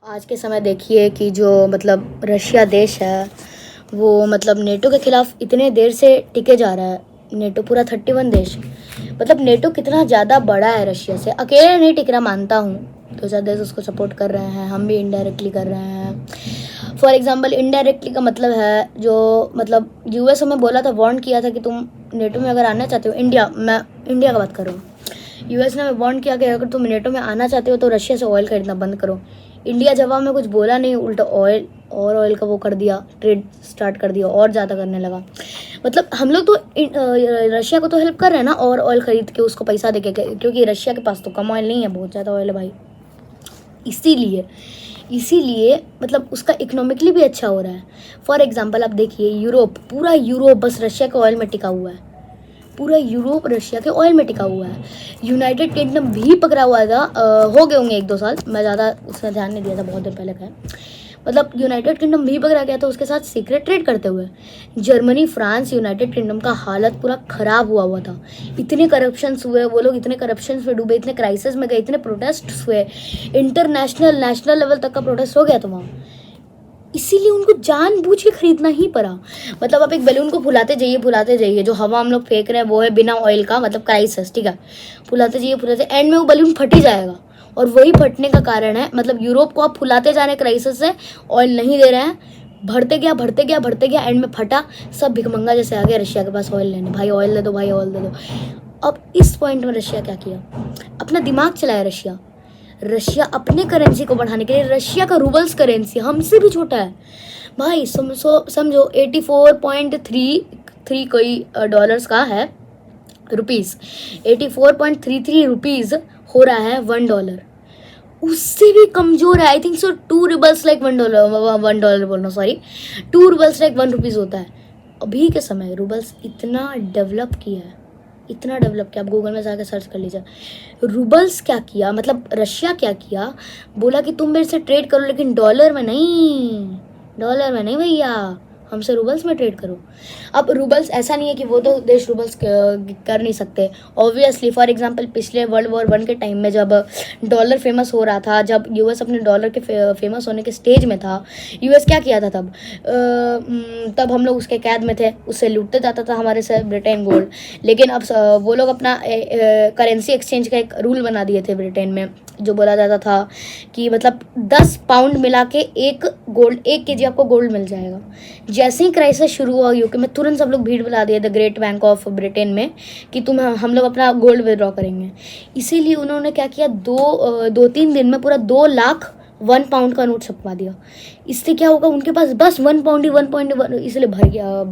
आज के समय देखिए कि जो मतलब रशिया देश है वो मतलब नेटो के खिलाफ इतने देर से टिके जा रहा है। नेटो पूरा 31 देश, मतलब नेटो कितना ज़्यादा बड़ा है। रशिया से अकेले नहीं टिक रहा, मानता हूँ। दो चार देश उसको सपोर्ट कर रहे हैं, हम भी इनडायरेक्टली कर रहे हैं। फॉर एग्जांपल इनडायरेक्टली का मतलब है जो मतलब यूएस हमें बोला था, वार्न किया था कि तुम नेटो में अगर आना चाहते हो, मैं इंडिया का बात कर रहा हूँ। यूएस ने वार्न किया कि अगर तुम नेटो में आना चाहते हो तो रशिया से ऑयल खरीदना बंद करो। इंडिया जवाब में कुछ बोला नहीं, उल्टा ऑयल का वो कर दिया, ट्रेड स्टार्ट कर दिया और ज़्यादा करने लगा। मतलब हम लोग तो रशिया को तो हेल्प कर रहे हैं ना, और ऑयल खरीद के उसको पैसा देके, क्योंकि रशिया के पास तो कम ऑयल नहीं है, बहुत ज़्यादा ऑयल है भाई। इसीलिए मतलब उसका इकोनॉमिकली भी अच्छा हो रहा है। फॉर एग्जांपल आप देखिए यूरोप, पूरा यूरोप बस रशिया के ऑयल में टिका हुआ है। पूरा यूरोप रशिया के ऑयल में टिका हुआ है। यूनाइटेड किंगडम भी पकड़ा हुआ था, हो गए होंगे 1-2 साल, मैं ज़्यादा उसमें ध्यान नहीं दिया था, बहुत दिन पहले का है। मतलब यूनाइटेड किंगडम भी पकड़ा गया था उसके साथ सीक्रेट ट्रेड करते हुए। जर्मनी, फ्रांस, यूनाइटेड किंगडम का हालत पूरा ख़राब हुआ था। इतने करप्शंस हुए, वो लोग इतने करप्शंस में डूबे, इतने क्राइसिस में गए, इतने प्रोटेस्ट हुए, इंटरनेशनल नेशनल लेवल तक का प्रोटेस्ट हो गया था वहाँ। इसीलिए उनको जानबूझ के खरीदना ही पड़ा। मतलब आप एक बैलून को फुलाते जाइए, जो हवा हम लोग फेंक रहे हैं वो है बिना ऑयल का, मतलब क्राइसिस, ठीक है। फुलाते जाइए, एंड में वो बैलून फट ही जाएगा। और वही फटने का कारण है, मतलब यूरोप को आप फुलाते जा रहे हैं क्राइसिस से, ऑयल नहीं दे रहे हैं, भरते गया, एंड में फटा, सब भिखमंगा जैसे आ गया रशिया के पास ऑयल लेने, भाई ऑयल दे दो, भाई ऑयल दे दो। अब इस पॉइंट में रशिया क्या किया, अपना दिमाग चलाया रशिया अपने करेंसी को बढ़ाने के लिए। रशिया का रूबल्स करेंसी हमसे भी छोटा है भाई, समझो 84.33 कोई डॉलर्स का है, रुपीज़ 84.33 रुपीज़ हो रहा है $1। उससे भी कमज़ोर है, I think so 2 roubles like $1 बोलना, सॉरी 2 रूबल्स लाइक 1 रुपीज़ होता है। अभी के समय रूबल्स इतना डेवलप किया, आप गूगल में जाकर सर्च कर लीजिए। रूबल्स क्या किया, मतलब रशिया क्या किया, बोला कि तुम मेरे से ट्रेड करो लेकिन डॉलर में नहीं भैया, हमसे रूबल्स में ट्रेड करो। अब रूबल्स ऐसा नहीं है कि वो तो देश रूबल्स कर नहीं सकते, ऑब्वियसली। फॉर एग्जांपल पिछले वर्ल्ड वॉर 1 के टाइम में जब डॉलर फेमस हो रहा था, जब यूएस अपने डॉलर के फेमस होने के स्टेज में था, यूएस क्या किया था तब हम लोग उसके कैद में थे, उससे लूटते जाता था हमारे से ब्रिटेन गोल्ड। लेकिन अब वो लोग अपना करेंसी एक्सचेंज का एक रूल बना दिए थे ब्रिटेन में, जो बोला जाता था कि मतलब 10 पाउंड मिला के 1 kg आपको गोल्ड मिल जाएगा। जैसे ही क्राइसिस शुरू हुआ यूके में, तुरंत सब लोग भीड़ बुला दिए the great bank of Britain में कि हम लोग अपना गोल्ड विड्रॉ करेंगे। इसीलिए उन्होंने क्या किया, 2-3 दिन में पूरा 2 लाख 1 पाउंड का नोट छपवा दिया। इससे क्या होगा, उनके पास बस 1 पाउंड ही, इसलिए भर गया,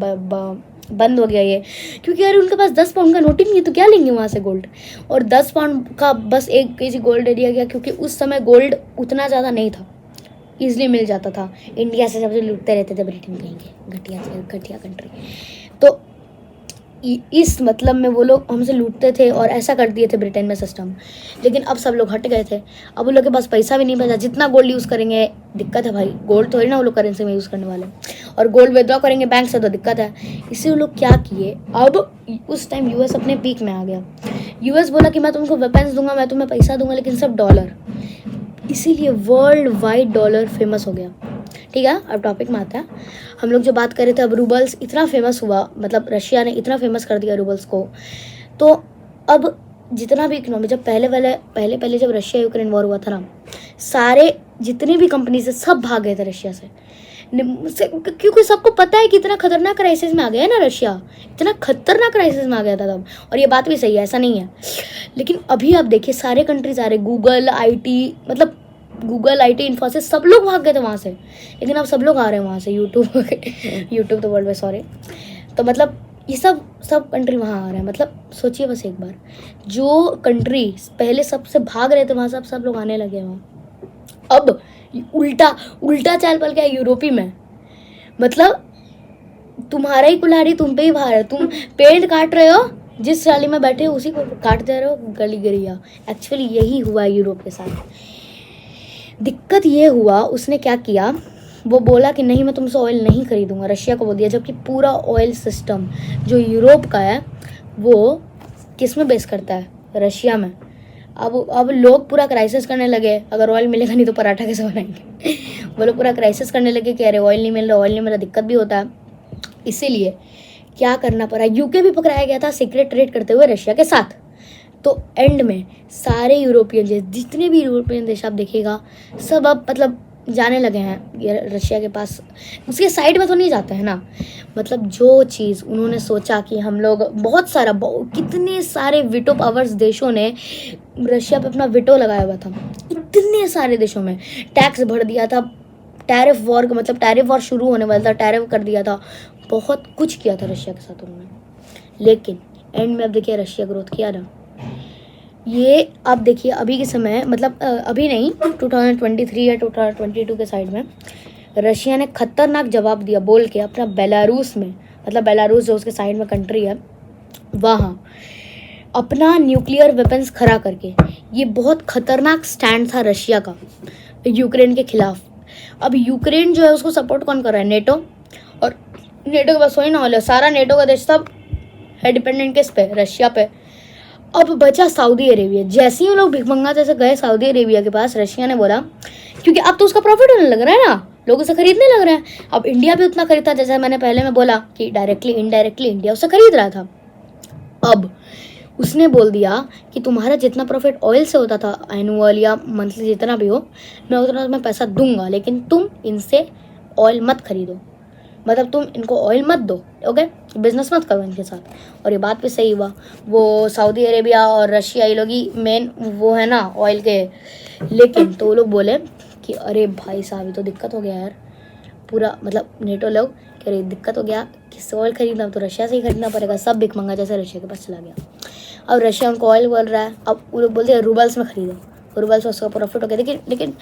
बंद हो गया ये, क्योंकि यार उनके पास 10 पाउंड का नोट ही नहीं है, तो क्या लेंगे वहाँ से गोल्ड। और 10 पाउंड का बस 1 kg गोल्ड दे दिया गया, क्योंकि उस समय गोल्ड उतना ज़्यादा नहीं था, ईजिली मिल जाता था। इंडिया से सबसे लूटते रहते थे ब्रिटेन, कहेंगे घटिया कंट्री। तो इस मतलब में वो लोग हमसे लूटते थे और ऐसा कर दिए थे ब्रिटेन में सिस्टम। लेकिन अब सब लोग हट गए थे, अब उन लोग के पास पैसा भी नहीं बचा, जितना गोल्ड यूज़ करेंगे दिक्कत है भाई, गोल्ड थोड़ी ना वो लोग करेंसी में यूज़ करने वाले, और गोल्ड विड्रॉ करेंगे बैंक से तो दिक्कत है। इससे वो लोग क्या किए, अब उस टाइम यूएस अपने पीक में आ गया। यूएस बोला कि मैं तुमको वेपन्स दूंगा, मैं तुम्हें पैसा दूंगा, लेकिन सब डॉलर। इसीलिए वर्ल्ड वाइड डॉलर फेमस हो गया। ठीक है, अब टॉपिक में आता है। हम लोग जो बात कर रहे थे, अब रूबल्स इतना फेमस हुआ, मतलब रशिया ने इतना फेमस कर दिया रूबल्स को। तो अब जितना भी इकोनॉमी, जब पहले जब रशिया यूक्रेन वॉर हुआ था ना, सारे जितने भी कंपनी से सब भाग गए थे रशिया से, क्योंकि सबको पता है कि इतना खतरनाक क्राइसिस में आ गया है ना रशिया, इतना खतरनाक क्राइसिस में आ गया था तब। और ये बात भी सही है, ऐसा नहीं है। लेकिन अभी आप देखिए सारे कंट्रीज आ रहे, गूगल IT, इन्फोसिस, सब लोग भाग गए थे वहाँ से, लेकिन अब सब लोग आ रहे हैं वहाँ से। यूट्यूब तो वर्ल्ड में, सॉरी। तो मतलब ये सब कंट्री वहाँ आ रहे हैं। मतलब सोचिए बस एक बार, जो कंट्री पहले सबसे भाग रहे थे वहाँ से, सब लोग आने लगे वहाँ। अब उल्टा चाल पल गया यूरोपी में, मतलब तुम्हारा ही कुल्हाड़ी तुम पे ही भार है, तुम पेड़ काट रहे हो, जिस ट्राली में बैठे हो उसी को काट दे रहे हो, गली गिरिया। एक्चुअली यही हुआ है यूरोप के साथ। दिक्कत ये हुआ, उसने क्या किया, वो बोला कि नहीं मैं तुमसे ऑयल नहीं खरीदूंगा, रशिया को बोल दिया। जबकि पूरा ऑयल सिस्टम जो यूरोप का है वो किस में बेस करता है, रशिया में। अब लोग पूरा क्राइसिस करने लगे, अगर ऑयल मिलेगा नहीं तो पराठा कैसे बनाएंगे वो लोग पूरा क्राइसिस करने लगे कि अरे ऑयल नहीं मिल रहा, ऑयल नहीं मिल रहा, दिक्कत भी होता है। इसीलिए क्या करना पड़ा, यूके भी पकड़ाया गया था सीक्रेट ट्रेड करते हुए रशिया के साथ। तो एंड में सारे यूरोपियन देश, जितने भी यूरोपियन देश आप देखिएगा, सब अब मतलब जाने लगे हैं ये रशिया के पास, उसके साइड में तो नहीं जाते हैं ना। मतलब जो चीज़ उन्होंने सोचा कि हम लोग कितने सारे वीटो पावर्स देशों ने रशिया पे अपना वीटो लगाया हुआ था, इतने सारे देशों में टैक्स भर दिया था, टैरिफ वॉर का मतलब टैरिफ वॉर शुरू होने वाला था, टैरिफ कर दिया था, बहुत कुछ किया था रशिया के साथ उन्होंने। लेकिन एंड में अब देखिए रशिया ग्रोथ किया ना, ये अब देखिए अभी के समय मतलब अभी नहीं 2023 या 2022 के साइड में रशिया ने खतरनाक जवाब दिया बोल के अपना बेलारूस में, मतलब बेलारूस जो उसके साइड में कंट्री है वहाँ अपना न्यूक्लियर वेपन्स खड़ा करके। ये बहुत खतरनाक स्टैंड था रशिया का यूक्रेन के खिलाफ। अब यूक्रेन जो है उसको सपोर्ट कौन कर रहा है, नेटो, और नेटो के पास वही ना वाला सारा नेटो का देश सब है डिपेंडेंट किस पे, रशिया पे। अब बचा सऊदी अरेबिया। जैसे ही लोग भिखमंगा जैसे गए सऊदी अरेबिया के पास, रशिया ने बोला क्योंकि अब तो उसका प्रॉफिट होने लग रहा है ना, लोग उसे खरीदने लग रहे हैं। अब इंडिया भी उतना खरीदता, जैसे मैंने पहले में बोला कि डायरेक्टली इनडायरेक्टली इंडिया उसे खरीद रहा था। अब उसने बोल दिया कि तुम्हारा जितना प्रॉफिट ऑयल से होता था एनुअल या मंथली जितना भी हो, मैं उतना मैं पैसा दूंगा, लेकिन तुम इनसे ऑयल मत खरीदो, मतलब तुम इनको ऑयल मत दो, ओके, बिजनेस मत करो इनके साथ। और ये बात भी सही हुआ, वो सऊदी अरेबिया और रशिया ये लोग ही मेन वो है ना ऑयल के। लेकिन तो वो लोग बोले कि अरे भाई साहब ये तो दिक्कत हो गया यार, पूरा मतलब नेटो लोग कह रहे दिक्कत हो गया, किससे ऑयल खरीदना, तो रशिया से ही खरीदना पड़ेगा। सब भिखमंगा जैसे रशिया के पास चला गया। अब रशिया उनको ऑयल बोल रहा है, अब वो लोग बोलते हैं रूबल्स में खरीदो, रूबल्स में उसका प्रॉफिट हो गया। लेकिन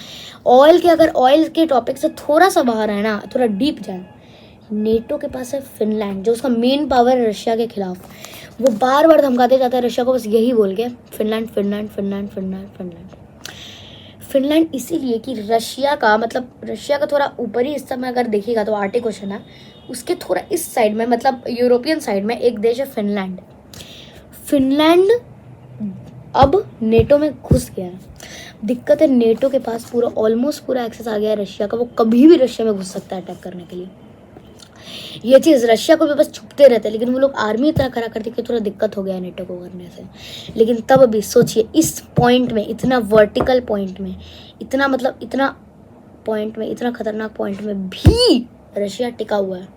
ऑयल के, अगर ऑयल के टॉपिक से थोड़ा सा बाहर है ना, थोड़ा डीप जाए, नेटो के पास है फिनलैंड, जो उसका मेन पावर है रशिया के खिलाफ। वो बार बार धमकाते जाता है रशिया को, बस यही बोल के Finland Finland Finland Finland Finland Finland. इसीलिए कि रशिया का मतलब रशिया का थोड़ा ऊपरी हिस्सा में अगर देखिएगा तो आर्टिक ओशन है, उसके थोड़ा इस साइड में मतलब यूरोपियन साइड में एक देश है फिनलैंड। फिनलैंड अब नेटो में घुस गया है। दिक्कत है नेटो के पास पूरा ऑलमोस्ट पूरा एक्सेस आ गया है रशिया का, वो कभी भी रशिया में घुस सकता है अटैक करने के लिए। ये चीज़ रशिया को भी बस छुपते रहते हैं, लेकिन वो लोग आर्मी इतना खड़ा करते कि थोड़ा दिक्कत हो गया नेटो को करने से। लेकिन तब भी सोचिए इस पॉइंट में, इतना वर्टिकल पॉइंट में, इतना मतलब इतना पॉइंट में, इतना खतरनाक पॉइंट में भी रशिया टिका हुआ है।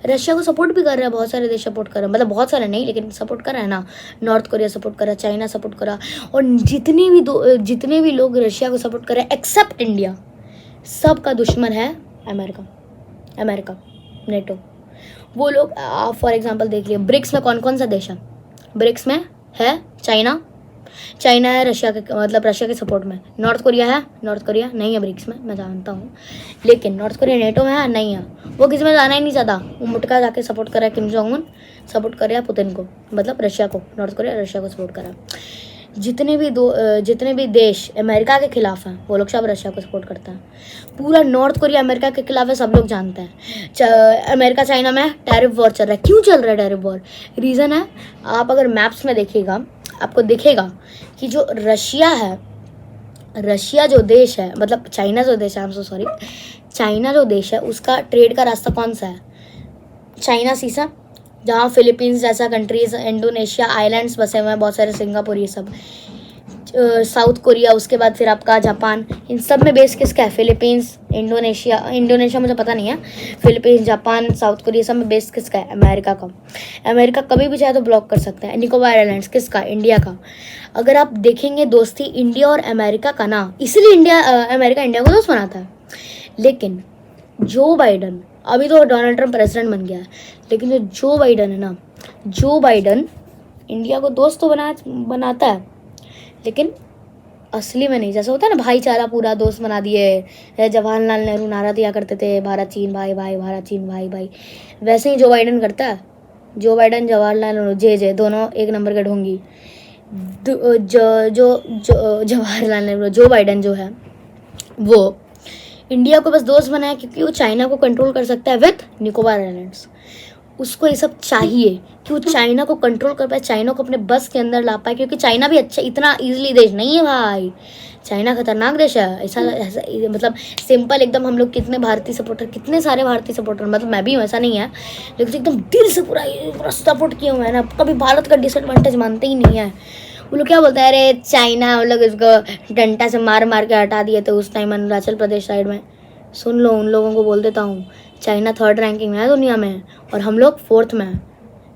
रशिया को सपोर्ट भी कर रहा है, बहुत सारे देश सपोर्ट कर रहे हैं, मतलब बहुत सारे नहीं लेकिन सपोर्ट कर रहा है ना। नॉर्थ कोरिया सपोर्ट कर रहा है, चाइना सपोर्ट कर रहा है, और जितने भी लोग रशिया को सपोर्ट कर रहे हैं एक्सेप्ट इंडिया, सबका दुश्मन है अमेरिका नेटो। वो लोग आप फॉर एग्जांपल देख लिए ब्रिक्स में कौन कौन सा देश है, ब्रिक्स में है चाइना है रशिया के मतलब रशिया के सपोर्ट में। नॉर्थ कोरिया नहीं है ब्रिक्स में, मैं जानता हूँ, लेकिन नॉर्थ कोरिया नेटो में है नहीं है, वो किसी में जाना ही नहीं चाहता। वो मुटका जाके सपोर्ट कर रहा है, किम जोंग उन सपोर्ट कर रहा है पुतिन को, मतलब रशिया को, नॉर्थ कोरिया रशिया को सपोर्ट कर रहा है। जितने भी देश अमेरिका के खिलाफ हैं वो लोग सब रशिया को सपोर्ट करता है। पूरा नॉर्थ कोरिया अमेरिका के खिलाफ है, सब लोग जानते हैं। अमेरिका चाइना में टैरिफ वॉर चल रहा है। क्यों चल रहा है टैरिफ वॉर? रीज़न है, आप अगर मैप्स में देखिएगा आपको दिखेगा कि जो रशिया जो देश है, मतलब चाइना जो देश है, I am so sorry, China जो देश है उसका ट्रेड का रास्ता कौन सा है? चाइना सीसा, जहाँ फिलीपींस जैसा कंट्रीज, इंडोनेशिया, आइलैंड्स बसे हुए हैं बहुत सारे, सिंगापुर, ये सब, साउथ कोरिया, उसके बाद फिर आपका जापान, इन सब में बेस किसका है? फिलीपींस, इंडोनेशिया मुझे पता नहीं है, फिलीपींस, जापान, साउथ कोरिया, सब में बेस किसका है? अमेरिका का। अमेरिका कभी भी चाहे तो ब्लॉक कर सकता है। निकोबार आइलैंड्स किसका? इंडिया का। अगर आप देखेंगे दोस्ती इंडिया और अमेरिका का ना, इसलिए अमेरिका इंडिया को दोस्त बनाता है। लेकिन जो बाइडन, अभी तो डोनाल्ड ट्रंप प्रेसिडेंट बन गया है, लेकिन जो जो बाइडन है ना, जो बाइडन इंडिया को दोस्त तो बनाता है, लेकिन असली में नहीं। जैसे होता है ना भाईचारा, पूरा दोस्त बना दिए। जवाहरलाल नेहरू नारा दिया करते थे, भारत चीन भाई भाई, भारत चीन भाई भाई, वैसे ही जो बाइडन करता है। जो बाइडन, जवाहरलाल नेहरू, जे दोनों एक नंबर के ढोंगी। जो जवाहरलाल नेहरू, जो बाइडन जो है वो इंडिया को बस दोस्त बनाया क्योंकि वो चाइना को कंट्रोल कर सकता है विथ निकोबार आइलैंड्स। उसको ये सब चाहिए कि वो चाइना को कंट्रोल कर पाए, चाइना को अपने बस के अंदर ला पाए, क्योंकि चाइना भी अच्छा इतना इजीली देश नहीं है भाई। चाइना खतरनाक देश है। ऐसा ऐसा मतलब सिंपल एकदम, हम लोग कितने भारतीय सपोर्टर, कितने सारे भारतीय सपोर्टर, मतलब मैं भी हूँ, ऐसा नहीं है, लेकिन एकदम दिल से पूरा सपोर्ट किए हुए हैं ना, कभी भारत का डिसएडवांटेज मानते ही नहीं है। वो लोग क्या बोलते हैं, अरे चाइना, हम लोग इसको डंडा से मार मार के हटा दिए थे उस टाइम अरुणाचल प्रदेश साइड में। सुन लो, उन लोगों को बोल देता हूँ, चाइना 3rd रैंकिंग में है दुनिया में और हम लोग 4th में हैं।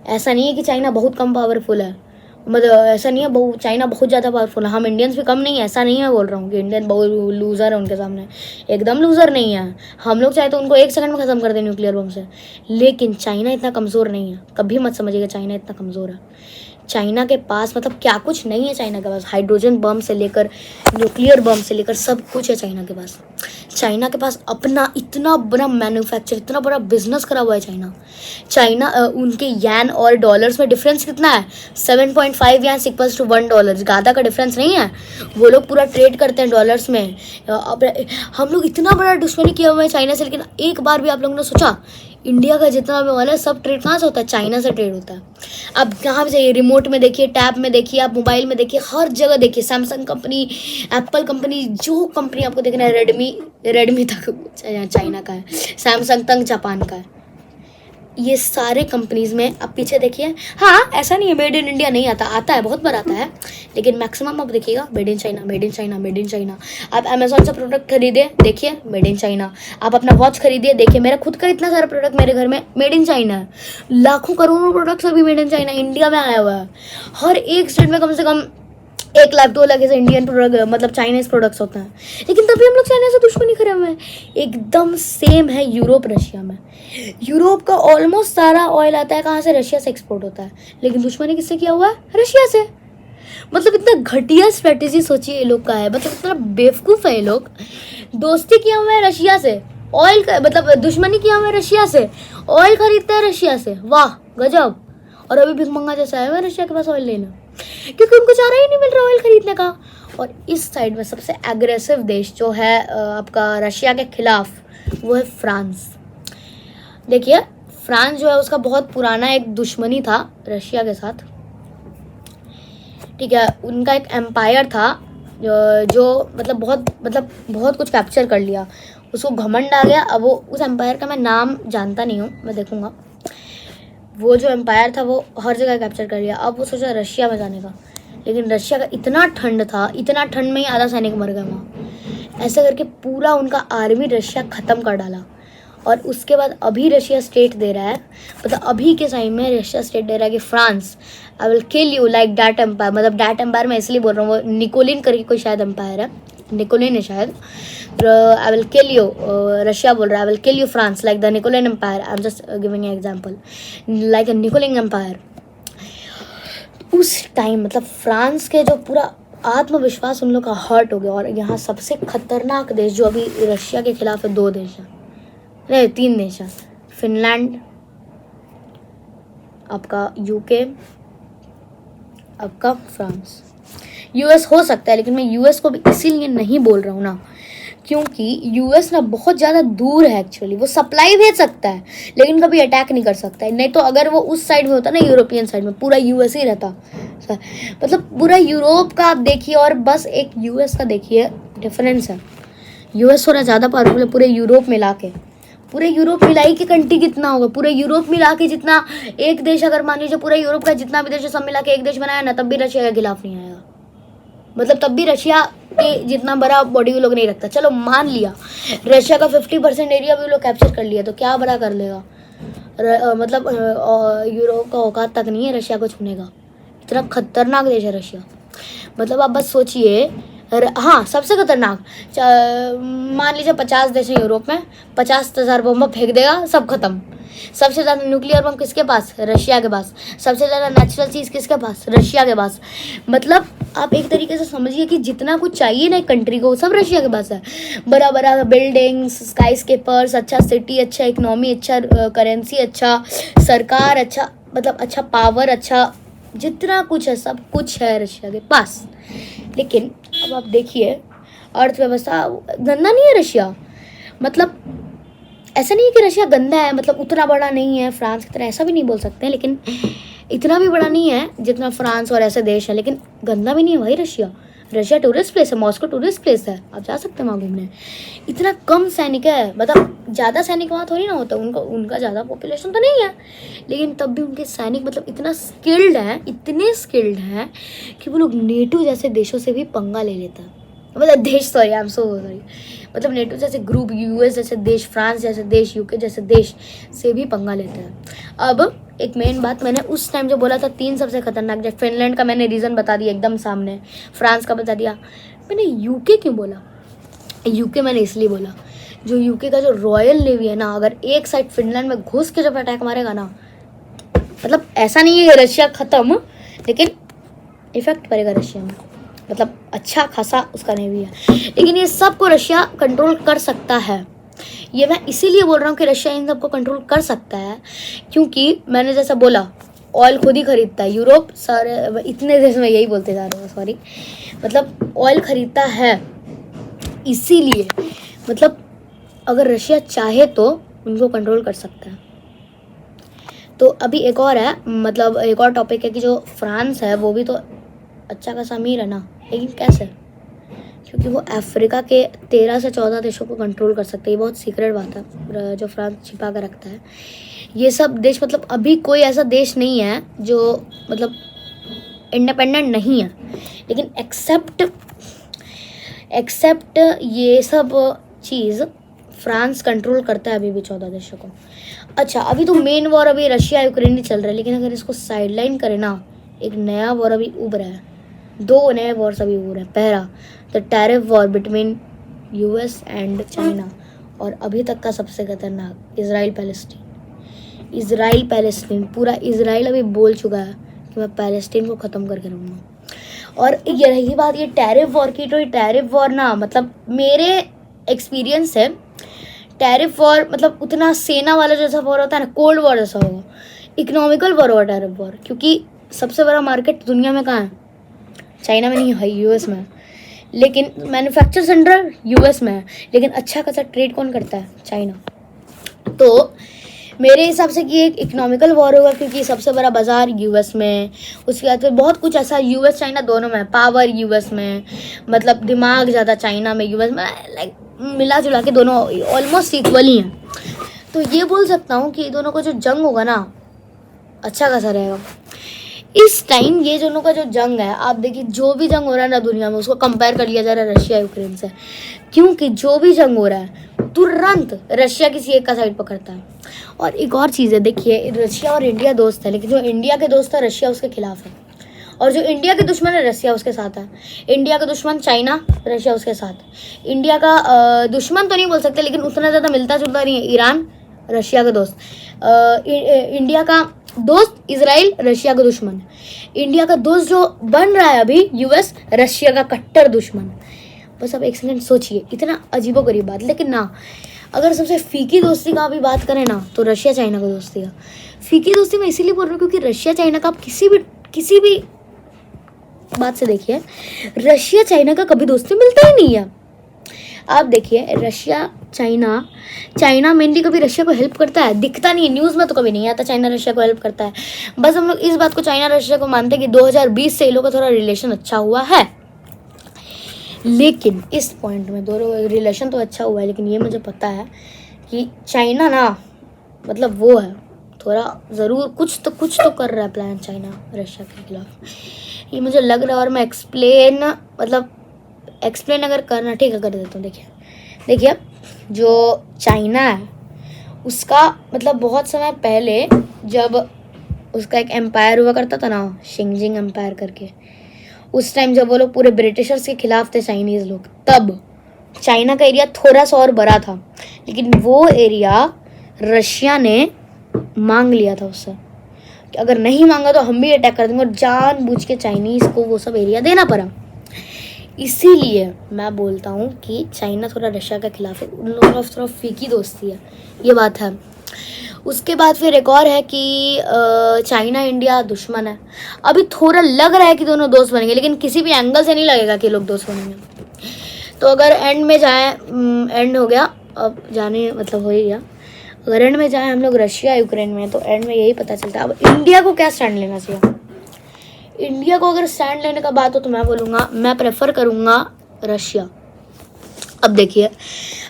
ऐसा नहीं है कि चाइना बहुत कम पावरफुल है, मतलब ऐसा नहीं है चाइना बहुत ज़्यादा पावरफुल है। हम इंडियंस भी कम नहीं है, ऐसा नहीं है, बोल रहा हूँ कि इंडियन बहुत लूज़र है उनके सामने, एकदम लूज़र नहीं है। हम लोग चाहे तो उनको 1 सेकंड में ख़त्म कर दें न्यूक्लियर बम से, लेकिन चाइना इतना कमज़ोर नहीं है। कभी मत समझिएगा चाइना इतना कमज़ोर है। चाइना के पास मतलब क्या कुछ नहीं है, चाइना के पास हाइड्रोजन बम से लेकर न्यूक्लियर बम से लेकर सब कुछ है चाइना के पास। चाइना के पास अपना इतना बड़ा मैन्युफैक्चर, इतना बड़ा बिजनेस करा हुआ है चाइना। उनके येन और डॉलर्स में डिफरेंस कितना है, 7.5 येन इक्वल्स टू $1, ज़्यादा का डिफरेंस नहीं है। वो लोग पूरा ट्रेड करते हैं डॉलर्स में। हम लोग इतना बड़ा दुश्मनी किया हुआ है चाइना से, लेकिन एक बार भी आप लोगों ने सोचा इंडिया का जितना भी माल है सब ट्रेड कहाँ से होता है, चाइना से ट्रेड होता है। अब कहाँ भी जाइए, रिमोट में देखिए, टैब में देखिए, आप मोबाइल में देखिए, हर जगह देखिए, सैमसंग कंपनी, एप्पल कंपनी, जो कंपनी आपको देखना है, रेडमी तक चाइना का है, सैमसंग तक जापान का है। ये सारे कंपनीज में आप पीछे देखिए, हाँ ऐसा नहीं है मेड इन इंडिया नहीं आता है, बहुत बार आता है, लेकिन मैक्सिमम आप देखिएगा made in China, made in China, made in China. आप अमेजोन से प्रोडक्ट खरीदे, देखिए मेड इन चाइना। आप अपना वॉच खरीदिए, देखिए मेरा खुद का इतना सारा प्रोडक्ट मेरे घर में मेड इन चाइना है। लाखों करोड़ों प्रोडक्ट्स अभी मेड इन चाइना इंडिया में आया हुआ है। हर एक स्टेट में कम से कम 1 लाख 2 लाख ऐसे इंडियन प्रोडक्ट, मतलब चाइनीज प्रोडक्ट्स होते हैं, लेकिन तभी हम लोग चाइना से दुश्मनी करे हुए हैं। एकदम सेम है यूरोप रशिया में। यूरोप का ऑलमोस्ट सारा ऑयल आता है कहाँ से, रशिया से एक्सपोर्ट होता है, लेकिन दुश्मनी किससे किया हुआ है, रशिया से। मतलब इतना घटिया स्ट्रेटेजी सोचिए ये लोग का है, मतलब इतना बेवकूफ़ है ये लोग। दोस्ती किया हुआ है रशिया से, ऑयल का मतलब दुश्मनी किया हुआ है रशिया से, ऑयल खरीदता है रशिया से, वाह गजब। और अभी भिखमंगा जैसा है रशिया के पास ऑयल लेना, क्योंकि उनको चारा ही नहीं मिल रहा ऑयल खरीदने का। और इस साइड में सबसे एग्रेसिव देश जो है आपका रशिया के खिलाफ, वो है फ्रांस। देखिए फ्रांस जो है उसका बहुत पुराना एक दुश्मनी था रशिया के साथ, ठीक है। उनका एक एम्पायर था जो मतलब बहुत कुछ कैप्चर कर लिया, उसको घमंड आ गया। अब वो उस एम्पायर का मैं नाम जानता नहीं हूँ, मैं देखूँगा। वो जो एम्पायर था वो हर जगह कैप्चर कर लिया। अब वो सोचा रशिया में जाने का, लेकिन रशिया का इतना ठंड था, इतना ठंड में ही आधा सैनिक मर गया वहाँ। ऐसे करके पूरा उनका आर्मी रशिया ख़त्म कर डाला। और उसके बाद अभी रशिया स्टेट दे रहा है, मतलब अभी के टाइम में रशिया स्टेट दे रहा है कि France I will kill you like that empire. मतलब डैट एम्पायर मैं इसलिए बोल रहा हूँ, वो निकोलिन करके कोई शायद एम्पायर है, निकोलिन है शायद। I will kill you, Russia बोल रहा है I will kill you France like the निकोलिन empire. I am just giving example, like a निकोलिन एम्पायर। उस टाइम मतलब फ्रांस के जो पूरा आत्मविश्वास उन लोग का हर्ट हो गया। और यहाँ सबसे खतरनाक देश जो अभी रशिया के खिलाफ है, 2 देश है, नहीं 3 देश है, फिनलैंड, आपका यूके, आपका फ्रांस। यूएस हो सकता है, लेकिन मैं यूएस को भी इसीलिए नहीं बोल रहा हूँ ना, क्योंकि यूएस ना बहुत ज़्यादा दूर है। एक्चुअली वो सप्लाई भेज सकता है, लेकिन कभी अटैक नहीं कर सकता है। नहीं तो अगर वो उस साइड में होता ना, यूरोपियन साइड में, पूरा यूएस ही रहता। मतलब पूरा यूरोप का आप देखिए और बस एक यूएस का देखिए, डिफरेंस है। यूएस थोड़ा ज़्यादा पावरफुल है पूरे यूरोप मिला के। पूरे यूरोप मिलाई के कंट्री कितना होगा, पूरे यूरोप मिला के जितना एक देश, अगर मान लीजिए पूरा यूरोप का जितना भी देश है सब मिला के एक देश बनाया ना, तब भी रशिया के खिलाफ नहीं आएगा। मतलब तब भी रशिया के जितना बड़ा बॉडी वो लोग नहीं रखता। चलो मान लिया रशिया का 50% एरिया भी वो लोग कैप्चर कर लिया, तो क्या बड़ा कर लेगा। मतलब यूरोप का औकात तक नहीं है रशिया को छूने का, इतना खतरनाक देश है रशिया। मतलब आप बस सोचिए, हाँ सबसे खतरनाक, मान लीजिए 50 देश हैं यूरोप में, 50,000 बम फेंक देगा, सब खत्म। सबसे ज़्यादा न्यूक्लियर बम किसके पास, रशिया के पास। सबसे ज़्यादा नेचुरल चीज़ किसके पास, रशिया के पास। मतलब आप एक तरीके से समझिए कि जितना कुछ चाहिए ना एक कंट्री को, सब रशिया के पास है। बड़ा बड़ा बिल्डिंग्स, स्काई स्केपर्स, अच्छा सिटी, अच्छा इकोनॉमी, अच्छा करेंसी, अच्छा सरकार, अच्छा मतलब अच्छा पावर, अच्छा जितना कुछ है सब कुछ है रशिया के पास। लेकिन अब आप देखिए अर्थव्यवस्था गंदा नहीं है रशिया। मतलब ऐसा नहीं है कि रशिया गंदा है, मतलब उतना बड़ा नहीं है फ्रांस की तरह, ऐसा भी नहीं बोल सकते हैं, लेकिन इतना भी बड़ा नहीं है जितना फ्रांस और ऐसे देश है, लेकिन गंदा भी नहीं है भाई रशिया। रशिया टूरिस्ट प्लेस है, मॉस्को टूरिस्ट प्लेस है, आप जा सकते हैं वहाँ घूमने। इतना कम सैनिक है, मतलब ज़्यादा सैनिक वहाँ थोड़ी ना होता, उनका ज़्यादा पॉपुलेशन तो नहीं है, लेकिन तब भी उनके सैनिक मतलब इतना स्किल्ड हैं, इतने स्किल्ड हैं कि वो लोग नेटो जैसे देशों से भी पंगा ले लेता है, मतलब देश, sorry I am so sorry, मतलब नेटो जैसे ग्रुप, यूएस जैसे देश, फ्रांस जैसे देश, यूके जैसे देश से भी पंगा लेते हैं। अब एक मेन बात, मैंने उस टाइम जो बोला था 3 सबसे खतरनाक, जब फिनलैंड का मैंने रीज़न बता दिया एकदम सामने, फ्रांस का बता दिया, मैंने यूके क्यों बोला? यूके मैंने इसलिए बोला, जो यूके का जो रॉयल नेवी है ना, अगर एक साइड फिनलैंड में घुस के जब अटैक मारेगा ना, मतलब ऐसा नहीं है कि रशिया ख़त्म, लेकिन इफेक्ट पड़ेगा रशिया में, मतलब अच्छा खासा उसका नेवी है। लेकिन ये सब को रशिया कंट्रोल कर सकता है, ये मैं इसीलिए बोल रहा हूँ कि रशिया इन सबको कंट्रोल कर सकता है, क्योंकि मैंने जैसा बोला ऑयल खुद ही खरीदता है, यूरोप सारे इतने देश में यही बोलते जा रहे हैं, सॉरी, मतलब ऑयल खरीदता है, इसीलिए मतलब अगर रशिया चाहे तो उनको कंट्रोल कर सकता है। तो अभी एक और है, मतलब एक और टॉपिक है कि जो फ्रांस है वो भी तो अच्छा खासा अमीर है ना, लेकिन कैसे? क्योंकि वो अफ्रीका के 13 से 14 देशों को कंट्रोल कर सकते हैं। ये बहुत सीक्रेट बात है जो फ्रांस छिपा कर रखता है। ये सब देश, मतलब अभी कोई ऐसा देश नहीं है जो मतलब इंडिपेंडेंट नहीं है, लेकिन एक्सेप्ट ये सब चीज़ फ्रांस कंट्रोल करता है अभी भी 14 देशों को। अच्छा, अभी तो मेन वॉर अभी रशिया यूक्रेन ही चल रहा है, लेकिन अगर इसको साइडलाइन करें ना, एक नया वॉर अभी उभ रहा है, 2 नए वॉर्स अभी उभ रहे हैं। पहला the tariff war between US and China, और अभी तक का सबसे खतरनाक इजराइल पैलेस्टीन। पूरा इजराइल अभी बोल चुका है कि मैं पैलेस्टीन को ख़त्म करके रहूँगा। और ये रही बात ये टैरिफ वॉर की, तो ये टैरिफ वॉर ना, मतलब मेरे एक्सपीरियंस से टैरिफ वॉर मतलब उतना सेना वाला जैसा वॉर होता है ना, कोल्ड वॉर जैसा होगा, इकोनॉमिकल वॉर होगा टैरिफ वॉर, क्योंकि सबसे बड़ा मार्केट दुनिया में कहाँ है? चाइना में नहीं है, यूएस में है, लेकिन मैन्युफैक्चर सेंटर यूएस में है, लेकिन अच्छा खासा ट्रेड कौन करता है? चाइना। तो मेरे हिसाब से कि एक इकोनॉमिकल वॉर होगा, क्योंकि सबसे बड़ा बाजार यूएस में, उसके बाद फिर बहुत कुछ ऐसा यूएस चाइना दोनों में है, पावर यूएस में, मतलब दिमाग ज़्यादा चाइना में, यूएस में, लाइक मिला जुला के दोनों ऑलमोस्ट इक्वली हैं। तो ये बोल सकता हूँ कि दोनों का जो जंग होगा ना, अच्छा खासा रहेगा। इस टाइम ये दोनों का जो जंग है, आप देखिए जो भी जंग हो रहा है ना दुनिया में, उसको कंपेयर कर लिया जा रहा है रशिया यूक्रेन से, क्योंकि जो भी जंग हो रहा है तुरंत रशिया किसी एक का साइड पकड़ता है। और एक और चीज़ है, देखिए रशिया और इंडिया दोस्त है, लेकिन जो इंडिया के दोस्त है रशिया उसके खिलाफ है, और जो इंडिया के दुश्मन है रशिया उसके साथ है। इंडिया का दुश्मन चाइना, रशिया उसके साथ। इंडिया का दुश्मन तो नहीं बोल सकते, लेकिन उतना ज़्यादा मिलता जुलता नहीं है, ईरान रशिया का दोस्त। इंडिया का दोस्त इजराइल, रशिया का दुश्मन। इंडिया का दोस्त जो बन रहा है अभी यूएस, रशिया का कट्टर दुश्मन। बस अब एक सेकंड सोचिए, इतना अजीबोगरीब बात, लेकिन ना अगर सबसे फीकी दोस्ती का अभी बात करें ना, तो रशिया चाइना का दोस्ती का। फीकी दोस्ती मैं इसीलिए बोल रही हूँ क्योंकि रशिया चाइना का आप किसी भी बात से देखिए, रशिया चाइना का कभी दोस्ती मिलता ही नहीं है। आप देखिए रशिया चाइना मेनली कभी रशिया को हेल्प करता है? दिखता नहीं है, न्यूज़ में तो कभी नहीं आता चाइना रशिया को हेल्प करता है। बस हम लोग इस बात को चाइना रशिया को मानते हैं कि 2020 से इन लोगों का थोड़ा रिलेशन अच्छा हुआ है, लेकिन इस पॉइंट में दोनों रिलेशन तो अच्छा हुआ है, लेकिन ये मुझे पता है कि चाइना ना मतलब वो है थोड़ा ज़रूर कुछ तो कर रहा है प्लान चाइना रशिया के खिलाफ, ये मुझे लग रहा है। और मैं एक्सप्लेन अगर करना ठीक है कर देता हूँ। देखिए जो चाइना है उसका मतलब बहुत समय पहले जब उसका एक एम्पायर हुआ करता था ना, शिंगजिंग एम्पायर करके, उस टाइम जब वो लोग पूरे ब्रिटिशर्स के खिलाफ थे चाइनीज़ लोग, तब चाइना का एरिया थोड़ा सा और बड़ा था, लेकिन वो एरिया रशिया ने मांग लिया था उससे कि अगर नहीं मांगा तो हम भी अटैक कर देंगे, और जानबूझ के चाइनीज़ को वो सब एरिया देना पड़ा। इसीलिए मैं बोलता हूँ कि चाइना थोड़ा रशिया के खिलाफ है, उन लोगों का थोड़ा फीकी दोस्ती है, ये बात है। उसके बाद फिर एक और है कि चाइना इंडिया दुश्मन है। अभी थोड़ा लग रहा है कि दोनों दोस्त बनेंगे, लेकिन किसी भी एंगल से नहीं लगेगा कि लोग दोस्त बनेंगे। तो अगर एंड में जाए, एंड हो गया, अब जाने मतलब हो ही गया, अगर एंड में जाए हम लोग रशिया यूक्रेन में, तो एंड में यही पता चलता है। अब इंडिया को क्या स्टैंड लेना चाहिए? इंडिया को अगर स्टैंड लेने का बात हो तो मैं बोलूँगा, मैं प्रेफर करूँगा रशिया। अब देखिए,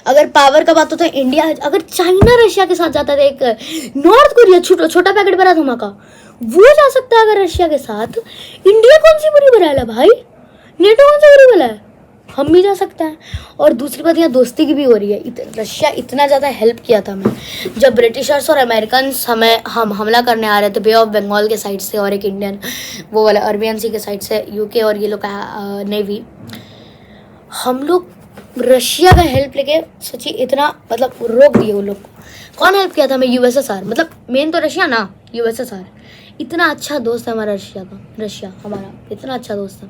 अगर पावर का बात होता है इंडिया, अगर चाइना रशिया के साथ जाता है, एक नॉर्थ कोरिया छोटा पैकेट भरा धमाका, वो जा सकता है अगर रशिया के साथ, इंडिया कौन सी बुरी बला है भाई? नेटो कौन सी बुरी बला है? हम भी जा सकते हैं। और दूसरी बात, यहाँ दोस्ती की भी हो रही है। रशिया इतना ज़्यादा हेल्प किया था मैं, जब ब्रिटिशर्स और अमेरिकन हम हमला करने आ रहे थे बे ऑफ बंगाल के साइड से, और एक इंडियन वो वाला अरबियन सी के साइड से, यूके और ये लोग का नेवी, हम लोग रशिया का हेल्प लेके सच्ची इतना मतलब रोक दिए वो लोग को। कौन हेल्प किया था? मैं यूएसएसआर, मतलब मेन तो रशिया ना, यूएसएसआर। इतना अच्छा दोस्त है हमारा रशिया का, रशिया हमारा इतना अच्छा दोस्त है।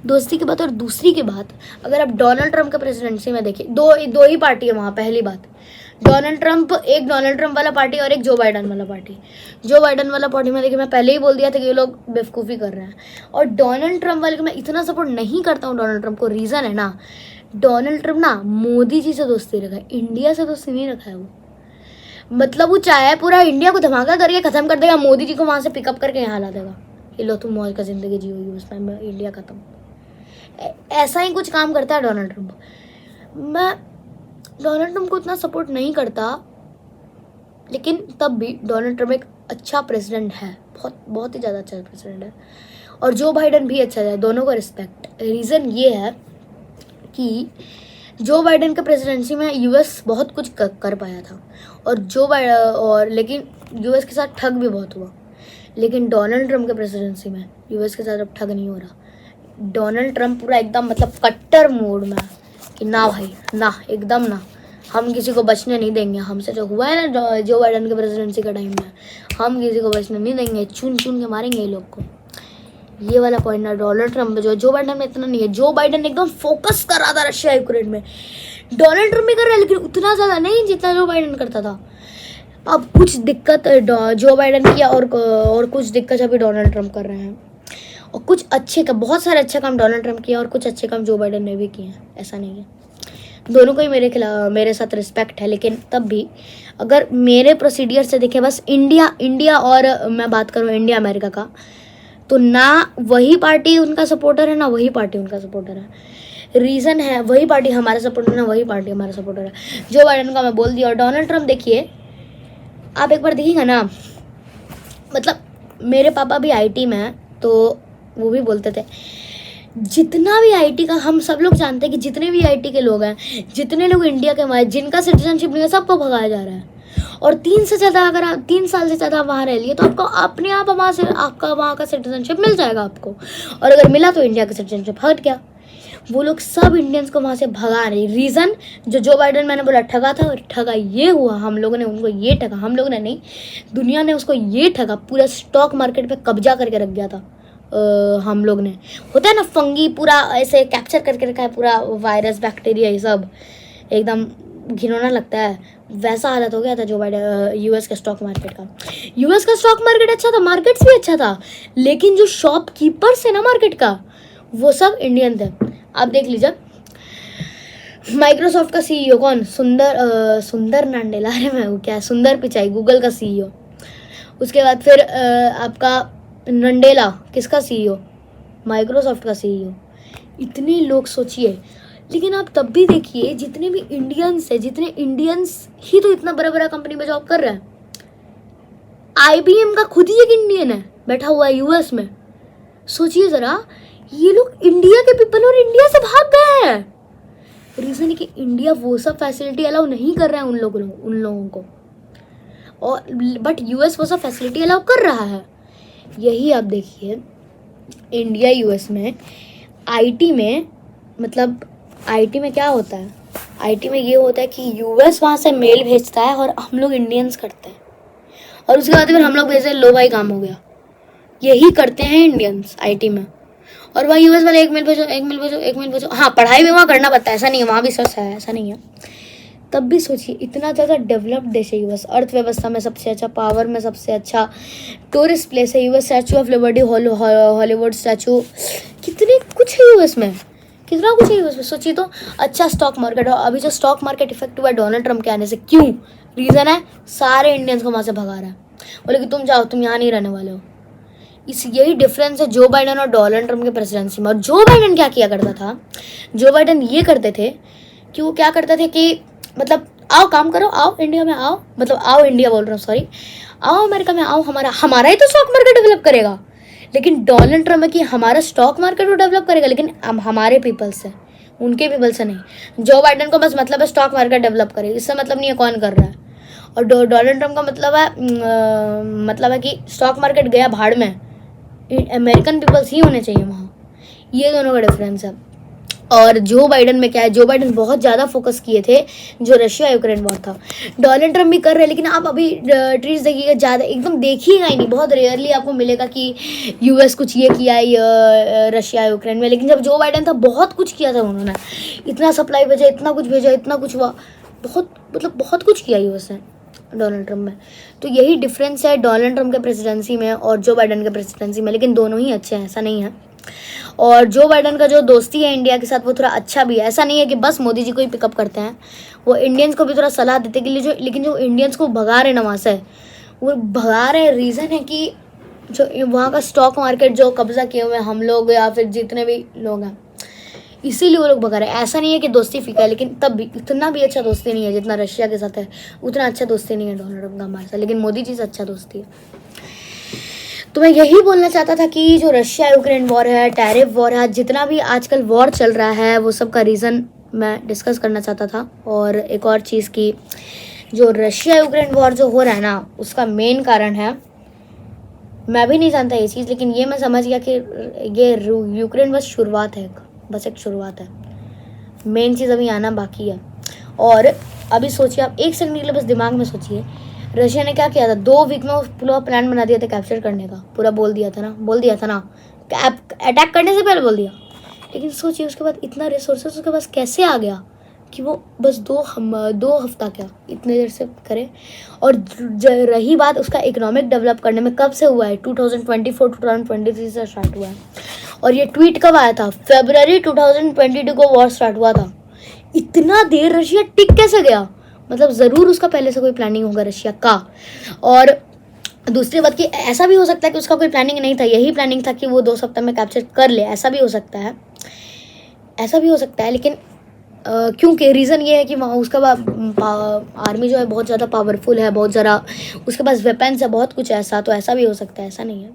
दोस्ती की बात। और दूसरी की बात, अगर आप डोनाल्ड ट्रंप के प्रेसिडेंसी में देखिए, दो ही पार्टी है वहाँ। पहली बात, डोनाल्ड ट्रंप वाला पार्टी और एक जो बाइडन वाला पार्टी। जो बाइडन वाला पार्टी में देखिए, मैं पहले ही बोल दिया था कि ये लोग बेवकूफ़ी कर रहे हैं। और डोनाल्ड ट्रंप वाले को मैं इतना सपोर्ट नहीं करता हूँ डोनाल्ड ट्रंप को। रीज़न है ना, डोनाल्ड ट्रंप ना मोदी जी से दोस्ती रखा है, इंडिया से दोस्ती नहीं रखा है वो। मतलब वो चाहे पूरा इंडिया को धमाका करके खत्म कर देगा, मोदी जी को वहाँ से पिकअप करके यहाँ ला देगा, ये लो तुम मौज का ज़िंदगी जियोगी, उसमें इंडिया खत्म। ऐसा ही कुछ काम करता है डोनाल्ड ट्रंप। मैं डोनाल्ड ट्रंप को उतना सपोर्ट नहीं करता, लेकिन तब भी डोनाल्ड ट्रंप एक अच्छा प्रेसिडेंट है, बहुत ही ज़्यादा अच्छा प्रेसिडेंट है। और जो बाइडन भी अच्छा है, दोनों को रिस्पेक्ट। रीज़न ये है कि जो बाइडन के प्रेसिडेंसी में यूएस बहुत कुछ कर पाया था, और लेकिन यूएस के साथ ठग भी बहुत हुआ। लेकिन डोनाल्ड ट्रंप के प्रेसिडेंसी में यूएस के साथ अब ठग नहीं हो रहा। डोनाल्ड ट्रंप पूरा एकदम मतलब कट्टर मोड में है कि ना भाई ना, एकदम ना, हम किसी को बचने नहीं देंगे। हमसे जो हुआ है ना जो बाइडन के प्रेसिडेंसी का टाइम में, हम किसी को बचने नहीं देंगे, चुन चुन के मारेंगे ये लोग को। ये वाला पॉइंट ना डोनाल्ड ट्रंप जो बाइडन में इतना नहीं है। जो बाइडन एकदम फोकस कर रहा था रशिया यूक्रेन में, डोनाल्ड ट्रंप भी कर रहा है, लेकिन उतना ज़्यादा नहीं जितना जो बाइडन करता था। अब कुछ दिक्कत जो बाइडन किया और कुछ दिक्कत अभी डोनाल्ड ट्रंप कर रहे हैं। और कुछ अच्छे का, बहुत सारे अच्छे काम डोनाल्ड ट्रंप किए और कुछ अच्छे काम जो बाइडन ने भी किए हैं, ऐसा नहीं है। दोनों को ही मेरे साथ रिस्पेक्ट है। लेकिन तब भी अगर मेरे प्रोसीडियर से देखें, बस इंडिया और मैं बात करूँ इंडिया अमेरिका का, तो ना वही पार्टी उनका सपोर्टर है ना वही पार्टी उनका सपोर्टर है। रीज़न है, वही पार्टी हमारा सपोर्टर है ना वही पार्टी हमारा सपोर्टर है। जो बाइडन का मैं बोल दिया। और डोनाल्ड ट्रंप देखिए, आप एक बार देखिएगा ना, मतलब मेरे पापा भी आईटी में हैं, तो वो भी बोलते थे जितना भी आईटी का, हम सब लोग जानते हैं कि जितने भी आईटी के लोग हैं, जितने लोग इंडिया के हमारे, जिनका सिटीजनशिप नहीं है, सबको भगाया जा रहा है। और 3 से ज़्यादा, अगर आप 3 साल से ज़्यादा वहाँ रह लिए तो आपको अपने आप वहाँ से आपका वहाँ का सिटीजनशिप मिल जाएगा आपको। और अगर मिला तो इंडिया का सिटीजनशिप हट गया। वो लोग सब इंडियंस को वहाँ से भगा रहे। रीज़न जो बाइडन मैंने बोला ठगा था, और ठगा ये हुआ, हम लोगों ने उनको ये ठगा, हम लोगों ने नहीं, दुनिया ने उसको ये ठगा, पूरा स्टॉक मार्केट पे कब्जा करके रख गया था। हम लोग ने, होता है ना फंगी, पूरा ऐसे कैप्चर करके रखा है, पूरा वायरस बैक्टीरिया ये सब, एकदम घिनौना लगता है। वैसा हालत हो गया था जो यूएस के स्टॉक मार्केट का। यूएस का स्टॉक मार्केट अच्छा था, मार्केट्स भी अच्छा था, लेकिन जो शॉपकीपर्स है ना मार्केट का, वो सब इंडियन थे। आप देख लीजिए, माइक्रोसॉफ्ट का सीईओ कौन? सुंदर नांडेला, अरे मैं वो क्या, सुंदर पिचाई, गूगल का सीईओ। उसके बाद फिर आपका नंडेला, किसका सीईओ? माइक्रोसॉफ्ट का सीईओ। इतने लोग सोचिए। लेकिन आप तब भी देखिए, जितने भी इंडियंस है, जितने इंडियंस ही तो इतना बड़ा बड़ा कंपनी में जॉब कर रहे हैं। आईबीएम का खुद ही एक इंडियन है, बैठा हुआ है यूएस में। सोचिए जरा, ये लोग इंडिया के पीपल और इंडिया से भाग गए हैं। रीजन है कि इंडिया वो सब फैसिलिटी अलाउ नहीं कर रहा है उन लोगों को, और बट यूएस वो सब फैसिलिटी अलाउ कर रहा है। यही आप देखिए, इंडिया यूएस में आईटी में, मतलब आईटी में क्या होता है? आईटी में ये होता है कि यूएस वहाँ से मेल भेजता है और हम लोग इंडियंस करते हैं, और उसके बाद फिर हम लोग भेजते हैं, लो भाई काम हो गया। यही करते हैं इंडियंस आईटी में। और वहाँ यूएस वाले एक मेल भेजो। हाँ, पढ़ाई भी वहाँ करना पड़ता है, ऐसा नहीं है, वहाँ भी सच है, ऐसा नहीं है। तब भी सोचिए, इतना ज़्यादा डेवलप्ड देश है यूएस, अर्थव्यवस्था में सबसे अच्छा, पावर में सबसे अच्छा, टूरिस्ट प्लेस है US, statue of liberty, Hollywood statue, कितने कुछ है यूएस में, कितना कुछ है यूएस में। सोचिए तो, अच्छा स्टॉक मार्केट, अभी जो स्टॉक मार्केट इफेक्ट हुआ है डोनाल्ड ट्रंप के आने से, क्यों? रीज़न है सारे इंडियंस को वहाँ से भगा रहा है, बोले कि तुम जाओ, तुम यहाँ नहीं रहने वाले हो। यही डिफरेंस है जो बाइडन और डोनाल्ड ट्रम्प के प्रेसिडेंसी में। और जो बाइडन क्या किया करता था, जो बाइडन ये करते थे कि वो क्या करते थे कि मतलब आओ काम करो, आओ इंडिया में आओ, मतलब आओ इंडिया बोल रहा हूँ सॉरी, आओ अमेरिका में आओ, हमारा ही तो स्टॉक मार्केट डेवलप करेगा। लेकिन डोनाल्ड ट्रम्प है कि हमारा स्टॉक मार्केट वो डेवलप करेगा, लेकिन हमारे पीपल से, उनके पीपल से नहीं। जो बाइडन को बस मतलब है स्टॉक मार्केट डेवलप करे, इससे मतलब नहीं है कौन कर रहा है। और डोनाल्ड ट्रम्प का मतलब है कि स्टॉक मार्केट गया भाड़ में, अमेरिकन पीपल्स ही होने चाहिए वहाँ। ये दोनों का डिफरेंस है। और जो बाइडन में क्या है, जो बाइडन बहुत ज़्यादा फोकस किए थे जो रशिया यूक्रेन वॉर था। डोनाल्ड ट्रम्प भी कर रहे हैं, लेकिन आप अभी ट्वीट्स देखिएगा ज़्यादा एकदम देखिएगा ही नहीं, बहुत रेयरली आपको मिलेगा कि यूएस कुछ ये किया है रशिया यूक्रेन में। लेकिन जब जो बाइडन था बहुत कुछ किया था उन्होंने, इतना सप्लाई भेजा, इतना कुछ भेजा, इतना कुछ हुआ, बहुत कुछ किया यूएस ने डोनाल्ड ट्रम्प में। तो यही डिफरेंस है डोनाल्ड ट्रम्प के प्रेसिडेंसी में और जो बाइडन के प्रेसिडेंसी में। लेकिन दोनों ही अच्छे हैं, ऐसा नहीं है। और जो बाइडन का जो दोस्ती है इंडिया के साथ वो थोड़ा अच्छा भी है। ऐसा नहीं है कि बस मोदी जी को ही पिकअप करते हैं, वो इंडियंस को भी थोड़ा सलाह देते कि लेकिन जो इंडियंस को भगा रहे हैं ना वहाँ से, वो भगा रहे रीज़न है कि जो वहाँ का स्टॉक मार्केट जो कब्जा किए हुए हैं हम लोग या फिर जितने भी लोग हैं, इसीलिए वो लोग भगा रहे हैं। ऐसा नहीं है कि दोस्ती फीका है, लेकिन तब भी इतना भी अच्छा दोस्ती नहीं है जितना रशिया के साथ है, उतना अच्छा दोस्ती नहीं है डोनाल्ड ट्रम्प का हमारे साथ। लेकिन मोदी जी से अच्छा दोस्ती है। तो मैं यही बोलना चाहता था कि जो रशिया यूक्रेन वॉर है, टैरिफ वॉर है, जितना भी आजकल वॉर चल रहा है, वो सब का रीज़न मैं डिस्कस करना चाहता था। और एक और चीज़ की, जो रशिया यूक्रेन वॉर जो हो रहा है ना, उसका मेन कारण है, मैं भी नहीं जानता ये चीज़, लेकिन ये मैं समझ गया कि ये यूक्रेन बस शुरुआत है, बस एक शुरुआत है। मेन चीज़ अभी आना बाकी है। और अभी सोचिए आप, एक सेकंड के लिए बस दिमाग में सोचिए, रशिया ने क्या किया था, 2 वीक में पूरा प्लान बना दिया था कैप्चर करने का, पूरा बोल दिया था ना, अटैक करने से पहले बोल दिया। लेकिन सोचिए उसके बाद इतना रिसोर्सेस उसके पास कैसे आ गया कि वो बस 2 हफ्ता क्या इतने देर से करे। और रही बात उसका इकोनॉमिक डेवलप करने में, कब से हुआ है, 2024-2023 से स्टार्ट हुआ है। और ये ट्वीट कब आया था, फरवरी 2022 को वॉर स्टार्ट हुआ था। इतना देर रशिया टिक कैसे गया, मतलब ज़रूर उसका पहले से कोई प्लानिंग होगा रशिया का। और दूसरी बात कि ऐसा भी हो सकता है कि उसका कोई प्लानिंग नहीं था, यही प्लानिंग था कि वो 2 सप्ताह में कैप्चर कर ले, ऐसा भी हो सकता है। लेकिन क्योंकि रीज़न ये है कि वहाँ उसका आर्मी जो है बहुत ज़्यादा पावरफुल है, बहुत ज़्यादा उसके पास वेपन्स है, बहुत कुछ ऐसा, तो ऐसा भी हो सकता है, ऐसा नहीं है।